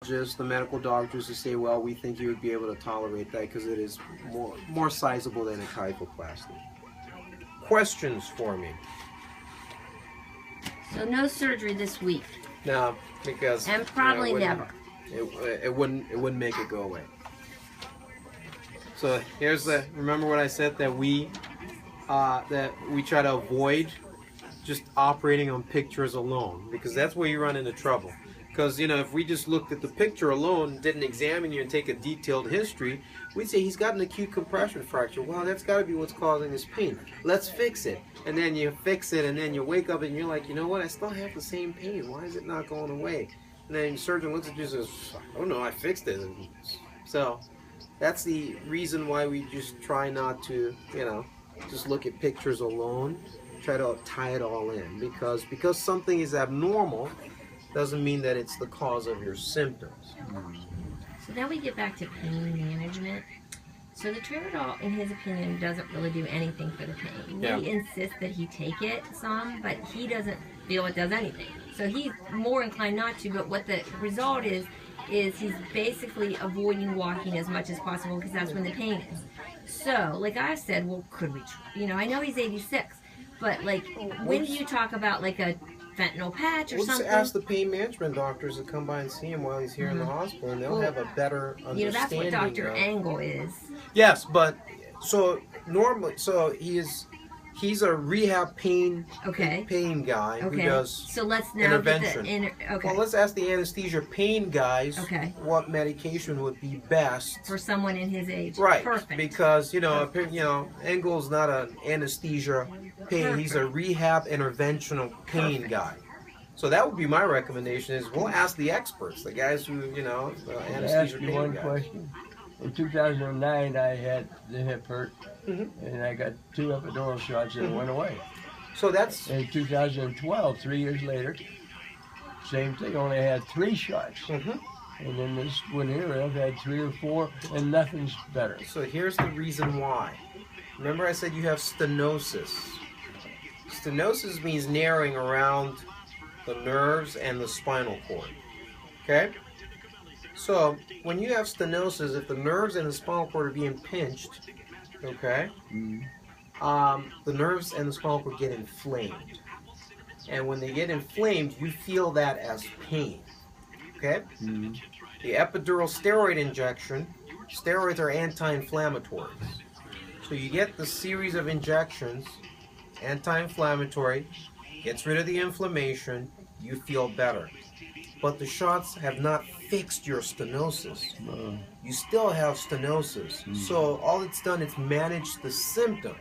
the medical doctors to say, well, we think you would be able to tolerate that because it is more sizable than a kyphoplasty. Questions for me? So no surgery this week. No, because and probably never. It wouldn't make it go away. So here's remember what I said, that we try to avoid just operating on pictures alone, because that's where you run into trouble. Because, if we just looked at the picture alone, didn't examine you and take a detailed history, we'd say he's got an acute compression fracture. Well, that's got to be what's causing his pain. Let's fix it. And then you fix it, and then you wake up and you're like, you know what, I still have the same pain. Why is it not going away? And then the surgeon looks at you and says, oh no, I fixed it. So that's the reason why we just try not to, just look at pictures alone. Try to tie it all in. Because something is abnormal doesn't mean that it's the cause of your symptoms. So then we get back to pain management. So the Tramadol, in his opinion, doesn't really do anything for the pain. Yeah. We insist that he take it some, but he doesn't feel it does anything. So he's more inclined not to, but what the result is he's basically avoiding walking as much as possible because that's when the pain is. So, like I said, well, could we, I know he's 86, but like, when do you talk about like a fentanyl patch or something? Let's ask the pain management doctors to come by and see him while he's here in the hospital, and they'll have a better understanding. That's what Dr. Engel is. Yes, but so normally, he's a rehab pain guy who does so let's now intervention. Get the Well, let's ask the anesthesia pain guys what medication would be best for someone in his age. Right, perfect. because Engel's not an anesthesia pain; Perfect. he's a rehab interventional pain guy. So that would be my recommendation: is we'll ask the experts, the guys who the anesthesia pain one guys. question. In 2009, I had the hip hurt, and I got 2 epidural shots, and it went away. So that's in 2012, 3 years later, same thing. Only had 3 shots, and then this one here, I've had 3 or 4, and nothing's better. So here's the reason why. Remember, I said you have stenosis. Stenosis means narrowing around the nerves and the spinal cord. Okay. So, when you have stenosis, if the nerves and the spinal cord are being pinched, okay, the nerves and the spinal cord get inflamed. And when they get inflamed, you feel that as pain, okay? The epidural steroid injection, steroids are anti-inflammatories. So you get the series of injections, anti-inflammatory, gets rid of the inflammation, you feel better. But the shots have not fixed your stenosis. You still have stenosis. So all it's done is manage the symptoms.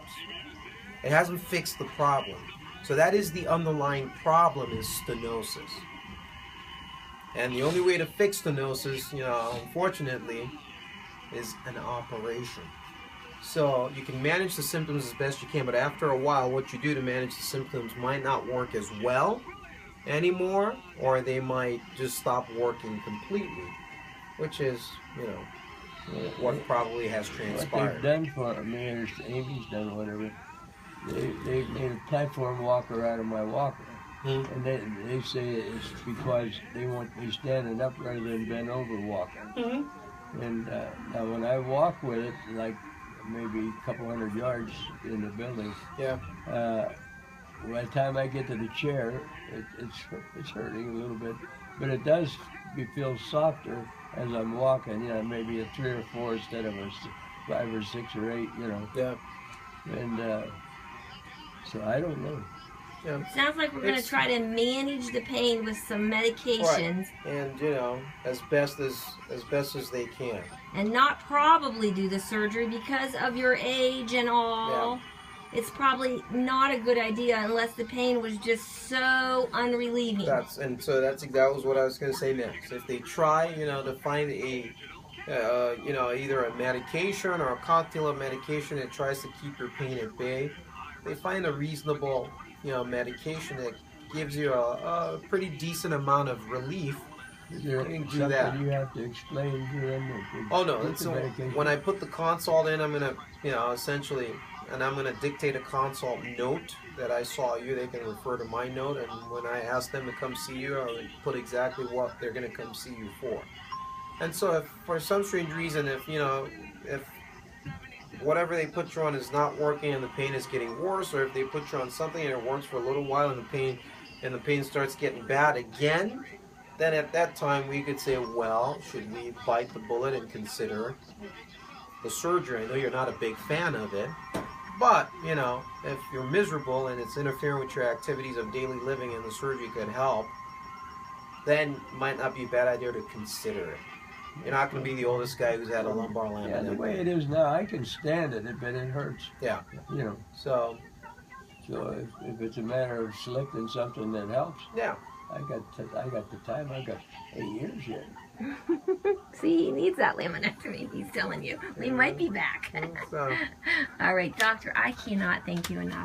It hasn't fixed the problem. So that is the underlying problem, is stenosis. And the only way to fix stenosis, unfortunately, is an operation. So you can manage the symptoms as best you can, but after a while, what you do to manage the symptoms might not work as well anymore, or they might just stop working completely, which is, what probably has transpired. What they've done for me, or Amy's done whatever, they made a platform walker out of my walker. And they say it's because they want me standing up rather than bent over walking. And now when I walk with it, like maybe a couple hundred yards in the building, by the time I get to the chair, it's hurting a little bit, but it does feel softer as I'm walking. Maybe a 3 or 4 instead of a 5 or 6 or 8. Yeah. And so I don't know. It sounds like we're going to try to manage the pain with some medications, and as best as they can, and not probably do the surgery because of your age and all. Yeah. It's probably not a good idea unless the pain was just so unrelieving. That was what I was going to say next. If they try, to find a, either a medication or a cocktail of medication that tries to keep your pain at bay, they find a reasonable, medication that gives you a pretty decent amount of relief. Is there you can do something that. You have to explain to them? Oh no! So when I put the consult in, I'm going to, essentially. And I'm going to dictate a consult note that I saw you. They can refer to my note, and when I ask them to come see you, I'll put exactly what they're going to come see you for. And so if for some strange reason, if whatever they put you on is not working and the pain is getting worse, or if they put you on something and it works for a little while and the pain starts getting bad again, then at that time we could say, well, should we bite the bullet and consider the surgery? I know you're not a big fan of it, but if you're miserable and it's interfering with your activities of daily living and the surgery could help, then it might not be a bad idea to consider it. You're not going to be the oldest guy who's had a lumbar laminectomy. Yeah, the way it is now, I can stand it, but it hurts. Yeah. So if it's a matter of selecting something that helps, yeah. I got the time. I got 8 years yet. See, he needs that laminectomy. He's telling you. We might be back. So. All right, doctor, I cannot thank you enough.